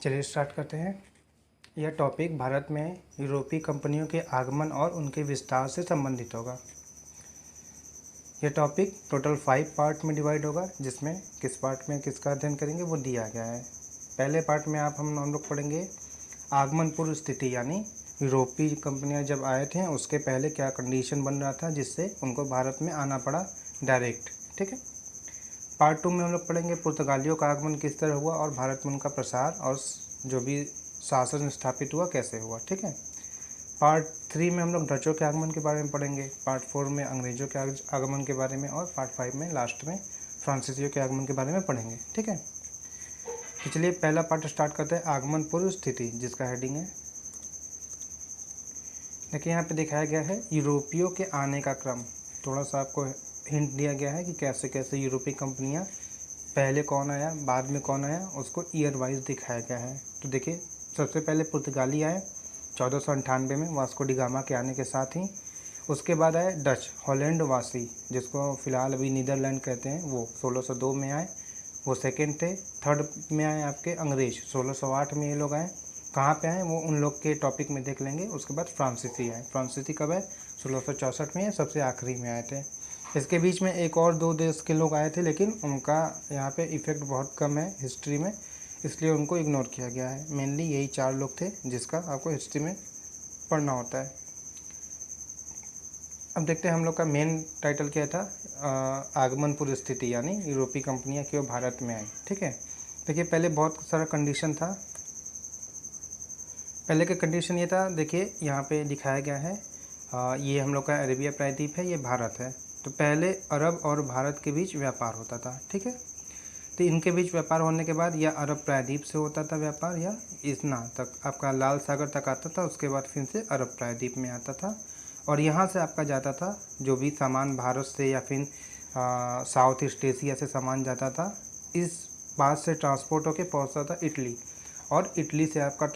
चलिए स्टार्ट करते हैं। यह टॉपिक भारत में यूरोपीय कंपनियों के आगमन और उनके विस्तार से संबंधित होगा। यह टॉपिक टोटल 5 पार्ट में डिवाइड होगा, जिसमें किस पार्ट में किसका अध्ययन करेंगे वो दिया गया है। पहले पार्ट में हम लोग पढ़ेंगे आगमन पूर्व स्थिति, यानी यूरोपीय कंपनियां जब आए थे उसके पहले क्या कंडीशन बन रहा था जिससे उनको भारत में आना पड़ा डायरेक्ट। ठीक है। पार्ट 2 में हम लोग पढ़ेंगे पुर्तगालियों का आगमन किस तरह हुआ और भारत में उनका प्रसार और जो भी शासन स्थापित हुआ कैसे हुआ। ठीक है। पार्ट 3 में हम लोग डचों के आगमन के बारे में पढ़ेंगे। पार्ट 4 में अंग्रेज़ों के आगमन के बारे में, और पार्ट 5 में लास्ट में फ्रांसीसियों के आगमन के बारे में पढ़ेंगे। ठीक है। तो चलिए पहला पार्ट स्टार्ट करते हैं, आगमन पूर्व स्थिति, जिसका हेडिंग है, देखिए यहाँ पे दिखाया गया है यूरोपियों के आने का क्रम। थोड़ा सा आपको हिंट दिया गया है कि कैसे कैसे यूरोपीय कंपनियां, पहले कौन आया बाद में कौन आया, उसको ईयर वाइज दिखाया गया है। तो देखिए सबसे पहले पुर्तगाली आए 1498 में वास्को डी गामा के आने के साथ ही। उसके बाद आए डच, हॉलैंड वासी, जिसको फ़िलहाल अभी नीदरलैंड कहते हैं, वो 1602 में आए, वो सेकेंड थे। थर्ड में आए आपके अंग्रेज, 1608 में ये लोग आए। कहाँ पे आए वो उन लोग के टॉपिक में देख लेंगे। उसके बाद फ्रांसीसी आए। फ्रांसीसी कब आए? 1664 में, सबसे आखिरी में आए थे। इसके बीच में एक और 2 देश के लोग आए थे, लेकिन उनका यहाँ पे इफ़ेक्ट बहुत कम है हिस्ट्री में, इसलिए उनको इग्नोर किया गया है। मेनली यही 4 लोग थे जिसका आपको हिस्ट्री में पढ़ना होता है। अब देखते हैं हम लोग का मेन टाइटल क्या था, आगमन पूर्व स्थिति, यानी यूरोपीय कंपनियां क्यों भारत में आई। ठीक है। देखिए पहले बहुत सारा कंडीशन था। पहले का कंडीशन ये था, देखिए यहाँ पे दिखाया गया है, ये हम लोग का अरेबिया प्रायद्वीप है, ये भारत है। तो पहले अरब और भारत के बीच व्यापार होता था। ठीक है। तो इनके बीच व्यापार होने के बाद या अरब प्रायद्वीप से होता था व्यापार, या इतना तक आपका लाल सागर तक आता था, उसके बाद फिर से अरब प्रायद्वीप में आता था, और यहाँ से आपका जाता था जो भी सामान भारत से या फिर साउथ ईस्ट एशिया से सामान जाता था, इस बात से ट्रांसपोर्ट होके पहुँचता था इटली, और इटली से आपका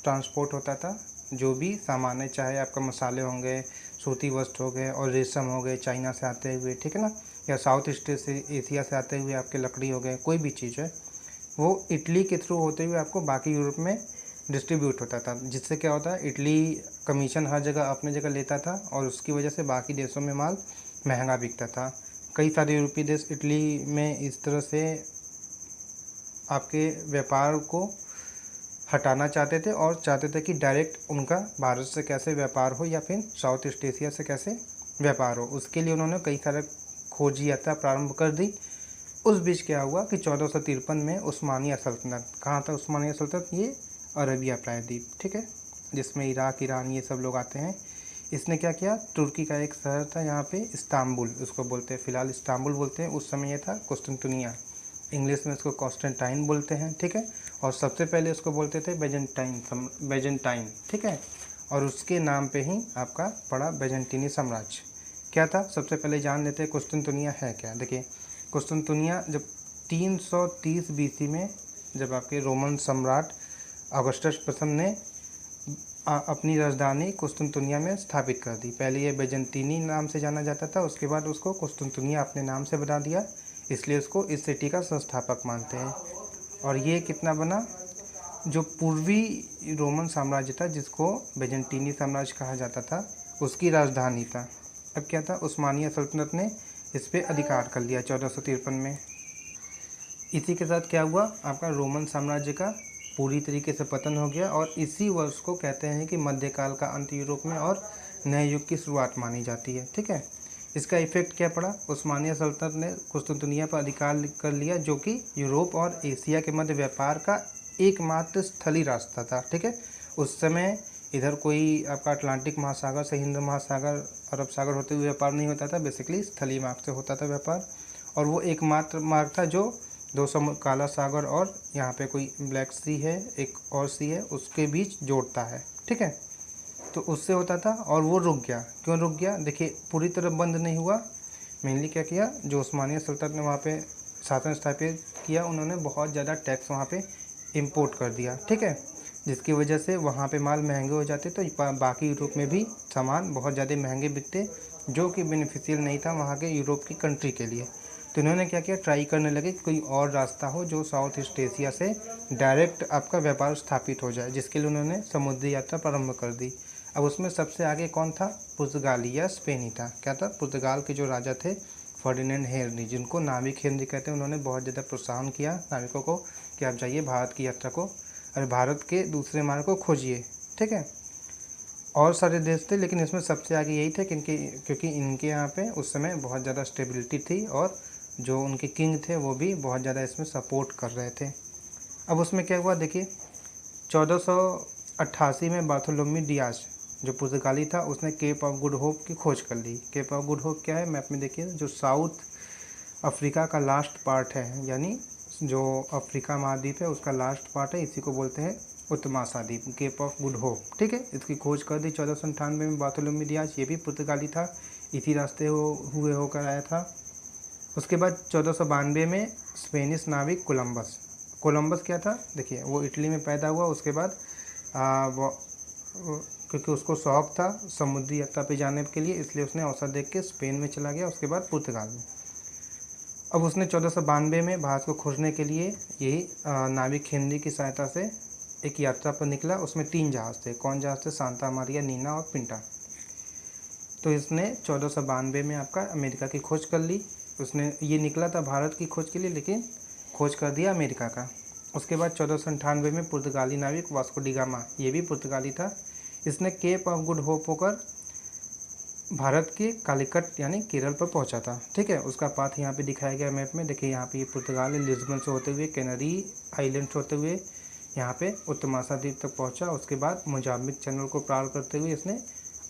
ट्रांसपोर्ट होता था जो भी सामान है, चाहे आपका मसाले होंगे, सूती वस्त्र हो गए और रेशम हो गए चाइना से आते हुए, ठीक है ना, या साउथ ईस्ट एशिया से आते हुए आपके लकड़ी हो गए, कोई भी चीज़ है वो इटली के थ्रू होते हुए आपको बाकी यूरोप में डिस्ट्रीब्यूट होता था। जिससे क्या होता है, इटली कमीशन हर जगह अपने जगह लेता था, और उसकी वजह से बाकी देशों में माल महंगा बिकता था। कई सारे यूरोपीय देश इटली में इस तरह से आपके व्यापार को हटाना चाहते थे, और चाहते थे कि डायरेक्ट उनका भारत से कैसे व्यापार हो या फिर साउथ ईस्ट एशिया से कैसे व्यापार हो। उसके लिए उन्होंने कई सारे खोज यात्रा प्रारंभ कर दी। उस बीच क्या हुआ कि 1453 में उस्मानिया सल्तनत, कहाँ था उस्मानिया सल्तनत, ये अरबिया प्रायद्वीप, ठीक है, जिसमें इराक, ईरान, ये सब लोग आते हैं। इसने क्या किया, तुर्की का एक शहर था यहाँ पे इस्तांबुल, उसको बोलते हैं, फ़िलहाल इस्तांबुल बोलते हैं, उस समय ये था कुस्तुनतुनिया, इंग्लिश में इसको कॉन्स्टेंटाइन बोलते हैं। ठीक है। और सबसे पहले उसको बोलते थे बेजेंटाइन, ठीक है, और उसके नाम पे ही आपका पड़ा बेजेंटीनी साम्राज्य। क्या था, सबसे पहले जान लेते हैं कुस्तुनतुनिया है क्या। देखिए कुस्तुनतुनिया जब 330 बीसी में, जब आपके रोमन सम्राट ऑगस्टस प्रथम ने अपनी राजधानी कुस्तुनतुनिया में स्थापित कर दी। पहले ये बेजेंटीनी नाम से जाना जाता था, उसके बाद उसको कुस्तुनतुनिया अपने नाम से बना दिया, इसलिए उसको इस सिटी का संस्थापक मानते हैं। और ये कितना बना, जो पूर्वी रोमन साम्राज्य था जिसको बेजेंटीनी साम्राज्य कहा जाता था, उसकी राजधानी था। अब क्या था, उस्मानिया सल्तनत ने इस पर अधिकार कर लिया 1453 में। इसी के साथ क्या हुआ, आपका रोमन साम्राज्य का पूरी तरीके से पतन हो गया, और इसी वर्ष को कहते हैं कि मध्यकाल का अंत यूरोप में और नए युग की शुरुआत मानी जाती है। ठीक है। इसका इफेक्ट क्या पड़ा, उस्मानिया सल्तनत ने कुस्तुनतुनिया पर अधिकार कर लिया, जो कि यूरोप और एशिया के मध्य व्यापार का एकमात्र स्थलीय रास्ता था। ठीक है। उस समय इधर कोई आपका अटलांटिक महासागर से हिंद महासागर, अरब सागर होते हुए व्यापार नहीं होता था, बेसिकली स्थलीय मार्ग से होता था व्यापार, और वो एकमात्र मार्ग था जो 2 समुद्र, काला सागर और यहाँ पे कोई ब्लैक सी है, एक और सी है, उसके बीच जोड़ता है। ठीक है। तो उससे होता था, और वो रुक गया। क्यों रुक गया, देखिए पूरी तरह बंद नहीं हुआ। मेनली क्या किया, जो उस्मानिया सल्तनत ने वहाँ पे शासन स्थापित किया, उन्होंने बहुत ज़्यादा टैक्स वहाँ पे इंपोर्ट कर दिया। ठीक है। जिसकी वजह से वहाँ पे माल महंगे हो जाते, तो बाकी यूरोप में भी सामान बहुत ज़्यादा महंगे बिकते, जो कि बेनिफिशियल नहीं था वहाँ के यूरोप की कंट्री के लिए। तो इन्होंने क्या किया, ट्राई करने लगे कि कोई और रास्ता हो जो साउथ ईस्ट एशिया से डायरेक्ट आपका व्यापार स्थापित हो जाए, जिसके लिए उन्होंने समुद्री यात्रा प्रारंभ कर दी। अब उसमें सबसे आगे कौन था, पुर्तगाली या स्पेनी था। क्या था, पुर्तगाल के जो राजा थे फर्डिनेंड हेनरी, जिनको नाविक हेनरी कहते हैं, उन्होंने बहुत ज़्यादा प्रोत्साहन किया नाविकों को कि आप जाइए भारत की यात्रा को, अरे भारत के दूसरे मार्ग को खोजिए। ठीक है, और सारे देश थे लेकिन इसमें सबसे आगे यही थे क्योंकि इनके यहाँ पे उस समय बहुत ज़्यादा स्टेबिलिटी थी और जो उनके किंग थे वो भी बहुत ज़्यादा इसमें सपोर्ट कर रहे थे। अब उसमें क्या हुआ देखिए, 1488 में बार्थोलोमी डियाज जो पुर्तगाली था उसने केप ऑफ गुड होप की खोज कर ली। केप ऑफ गुड होप क्या है, मैप में देखिए, जो साउथ अफ्रीका का लास्ट पार्ट है, यानी जो अफ्रीका महाद्वीप है उसका लास्ट पार्ट है, इसी को बोलते हैं उत्तमासा द्वीप, केप ऑफ गुड होप। ठीक है, इसकी खोज कर दी 1498 में बार्थोलोमी डियाज, ये भी पुर्तगाली था, इसी रास्ते हुए होकर आया था। उसके बाद 1492 में स्पेनिश नाविक कोलंबस क्या था देखिए, वो इटली में पैदा हुआ। उसके बाद क्योंकि उसको शौक था समुद्री यात्रा पे जाने के लिए, इसलिए उसने अवसर देख के स्पेन में चला गया, उसके बाद पुर्तगाल में। अब उसने 1492 में भारत को खोजने के लिए यही नाविक हेनरी की सहायता से एक यात्रा पर निकला। उसमें 3 जहाज़ थे। कौन जहाज़ थे, सांता मारिया, नीना और पिंटा। तो इसने 1492 में आपका अमेरिका की खोज कर ली। उसने ये निकला था भारत की खोज के लिए, लेकिन खोज कर दिया अमेरिका का। उसके बाद 1498 में पुर्तगाली नाविक वास्को डी गामा, ये भी पुर्तगाली था, इसने केप ऑफ गुड होप होकर भारत के कालीकट यानी केरल पर पहुंचा था। ठीक है, उसका पाथ यहाँ पे दिखाया गया मैप में, देखिए यहाँ पे ये पुर्तगाल है, लिस्बन से होते हुए कैनरी आइलैंड होते हुए यहाँ पे उत्तमासा द्वीप तक पहुँचा। उसके बाद मोजाम्बिक चैनल को पार करते हुए इसने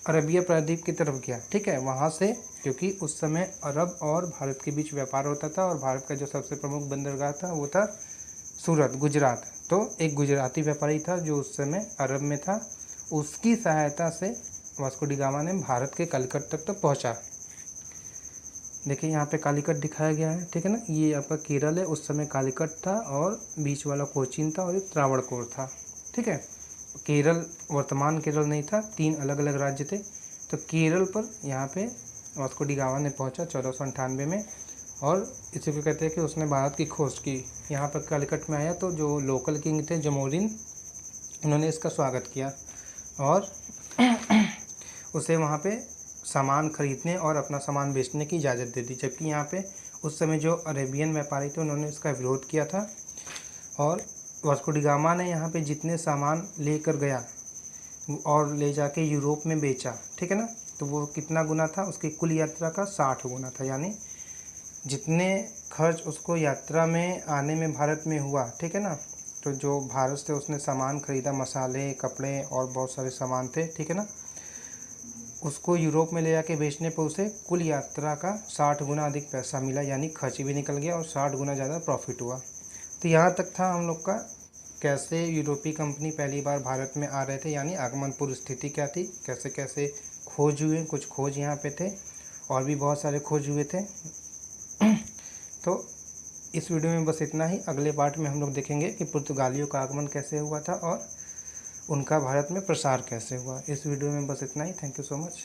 अरबिया प्रायद्वीप की तरफ गया। ठीक है, वहाँ से क्योंकि उस समय अरब और भारत के बीच व्यापार होता था और भारत का जो सबसे प्रमुख बंदरगाह था वो था सूरत, गुजरात। तो एक गुजराती व्यापारी था जो उस समय अरब में था, उसकी सहायता से वास्को डी गामा ने भारत के कालीकट तक तो पहुँचा। देखिए यहाँ पे कालीकट दिखाया गया है। ठीक है ना, ये आपका केरल है, उस समय कालीकट था और बीच वाला कोचीन था और एक त्रावणकोर था। ठीक है, केरल वर्तमान केरल नहीं था, 3 अलग अलग राज्य थे। तो केरल पर यहाँ पे वास्को डी गामा ने पहुँचा 1498 में, और इसी को कहते हैं कि उसने भारत की खोज की। यहाँ पर कालीकट में आया तो जो लोकल किंग थे जमोरिन, उन्होंने इसका स्वागत किया और उसे वहाँ पे सामान खरीदने और अपना सामान बेचने की इजाज़त दे दी। जबकि यहाँ पे उस समय जो अरेबियन व्यापारी थे उन्होंने इसका विरोध किया था और वास्को डी गामा ने यहाँ पे जितने सामान लेकर गया और ले जाके यूरोप में बेचा, ठीक है ना, तो वो कितना गुना था, उसकी कुल यात्रा का 60 गुना था। यानी जितने खर्च उसको यात्रा में आने में भारत में हुआ, ठीक है ना, तो जो भारत से उसने सामान खरीदा, मसाले, कपड़े और बहुत सारे सामान थे, ठीक है ना, उसको यूरोप में ले जाके बेचने पर उसे कुल यात्रा का 60 गुना अधिक पैसा मिला। यानी खर्च भी निकल गया और 60 गुना ज़्यादा प्रॉफिट हुआ। तो यहाँ तक था हम लोग का कैसे यूरोपीय कंपनी पहली बार भारत में आ रहे थे, यानी आगमन पूर्व स्थिति क्या थी, कैसे कैसे खोज हुए, कुछ खोज यहाँ पे थे और भी बहुत सारे खोज हुए थे। तो इस वीडियो में बस इतना ही। अगले पार्ट में हम लोग देखेंगे कि पुर्तगालियों का आगमन कैसे हुआ था और उनका भारत में प्रसार कैसे हुआ। इस वीडियो में बस इतना ही। Thank you so much.